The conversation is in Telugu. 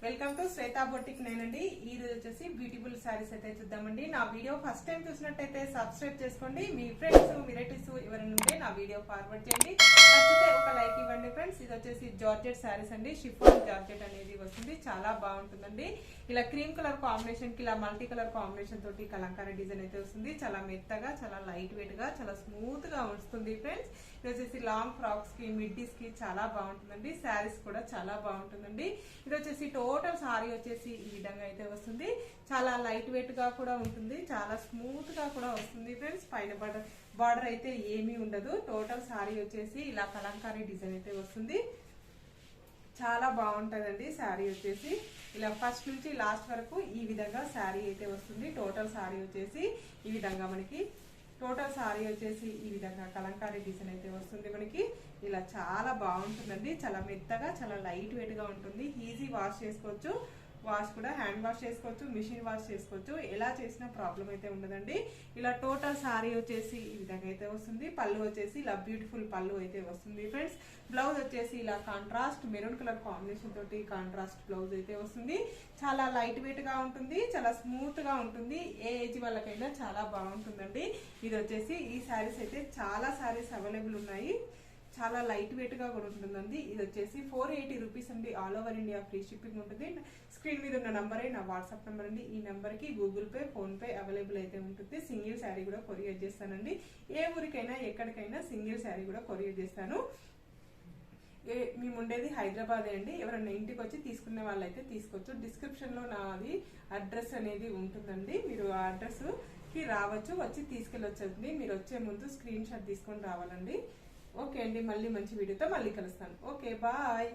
వెల్కమ్ టు శ్వేతా బొటిక్ నేనండి. ఈ రోజు వచ్చేసి బ్యూటిఫుల్ సారీస్ అయితే చూద్దామండి. నా వీడియో ఫస్ట్ టైం చూసినట్టయితే సబ్స్క్రైబ్ చేసుకోండి. మీ ఫ్రెండ్స్ రిలేటివ్స్ ఎవరైనా ఉంటే నా వీడియో ఫార్వర్డ్ చేయండి. నచ్చితే ఒక లైక్ ఇవ్వండి ఫ్రెండ్స్. ఇది వచ్చేసి జార్జెట్ సారీస్ అండి. షిఫాన్ జార్జెట్ అనేది వస్తుంది, చాలా బాగుంటుందండి. ఇలా క్రీమ్ కలర్ కాంబినేషన్ కి ఇలా మల్టీ కలర్ కాంబినేషన్ తోటి కలంకారీ డిజైన్ అయితే వస్తుంది. చాలా మెత్తగా, చాలా లైట్ వెయిట్ గా, చాలా స్మూత్ గా వస్తుంది ఫ్రెండ్స్. ఇది వచ్చేసి లాంగ్ ఫ్రాక్స్ కి, మిడ్డీస్ కి చాలా బాగుంటుందండి. శారీస్ కూడా చాలా బాగుంటుందండి. ఇది వచ్చేసి టోటల్ సారీ వచ్చేసి ఈ విధంగా అయితే వస్తుంది. చాలా లైట్ వెయిట్ గా కూడా ఉంటుంది, చాలా స్మూత్ గా కూడా వస్తుంది ఫ్రెండ్స్. పైన బార్డర్ అయితే ఏమీ ఉండదు. టోటల్ సారీ వచ్చేసి ఇలా కలంకారీ డిజైన్ అయితే వస్తుంది. చాలా బాగుంటుందండి. శారీ వచ్చేసి ఇలా ఫస్ట్ నుంచి లాస్ట్ వరకు ఈ విధంగా శారీ అయితే వస్తుంది. టోటల్ శారీ వచ్చేసి ఈ విధంగా మనకి ఈ విధంగా కలంకారీ డిజైన్ అయితే వస్తుంది మనకి. ఇలా చాలా బాగుంటుందండి. చాలా మెత్తగా, చాలా లైట్ వెయిట్ గా ఉంటుంది. ఈజీ వాష్ చేసుకోవచ్చు. వాష్ కూడా హ్యాండ్ వాష్ చేసుకోవచ్చు, మిషన్ వాష్ చేసుకోవచ్చు. ఎలా చేసినా ప్రాబ్లం అయితే ఉండదండి. ఇలా టోటల్ సారీ వచ్చేసి ఈ విధంగా అయితే వస్తుంది. పళ్ళు వచ్చేసి ఇలా బ్యూటిఫుల్ పళ్ళు అయితే వస్తుంది ఫ్రెండ్స్. బ్లౌజ్ వచ్చేసి ఇలా కాంట్రాస్ట్ మెరూన్ కలర్ కాంబినేషన్ తోటి కాంట్రాస్ట్ బ్లౌజ్ అయితే వస్తుంది. చాలా లైట్ వెయిట్ గా ఉంటుంది, చాలా స్మూత్ గా ఉంటుంది. ఏ ఏజ్ వాళ్ళకైనా చాలా బాగుంటుందండి. ఇది వచ్చేసి ఈ శారీస్ అయితే చాలా శారీస్ అవైలబుల్ ఉన్నాయి. చాలా లైట్ వెయిట్ గా కూడా ఉంటుందండి. ఇది వచ్చేసి 480 రూపీస్ అండి. All over India free shipping ఉంటుంది. స్క్రీన్ మీద ఉన్న నంబరే నా వాట్సాప్ నెంబర్ అండి. ఈ నెంబర్ కి Google pay, phone pay available అయితే ఉంటుంది. సింగిల్ శారీ కూడా కొరియర్ చేస్తానండి. ఏ ఊరికైనా ఎక్కడికైనా సింగిల్ శారీ కూడా కొరియర్ చేస్తాను. మేము ఉండేది హైదరాబాద్ అండి. ఎవరైనా ఇంటికి వచ్చి తీసుకునే వాళ్ళైతే తీసుకోవచ్చు. డిస్క్రిప్షన్ లో నాది అడ్రస్ అనేది ఉంటుందండి. మీరు ఆ అడ్రస్ కి రావచ్చు, వచ్చి తీసుకెళ్ళొచ్చండి. మీరు వచ్చే ముందు స్క్రీన్ షాట్ తీసుకొని రావాలండి. ఓకే అండి, మళ్ళీ మంచి వీడియోతో మళ్ళీ కలుస్తాను. Okay, bye.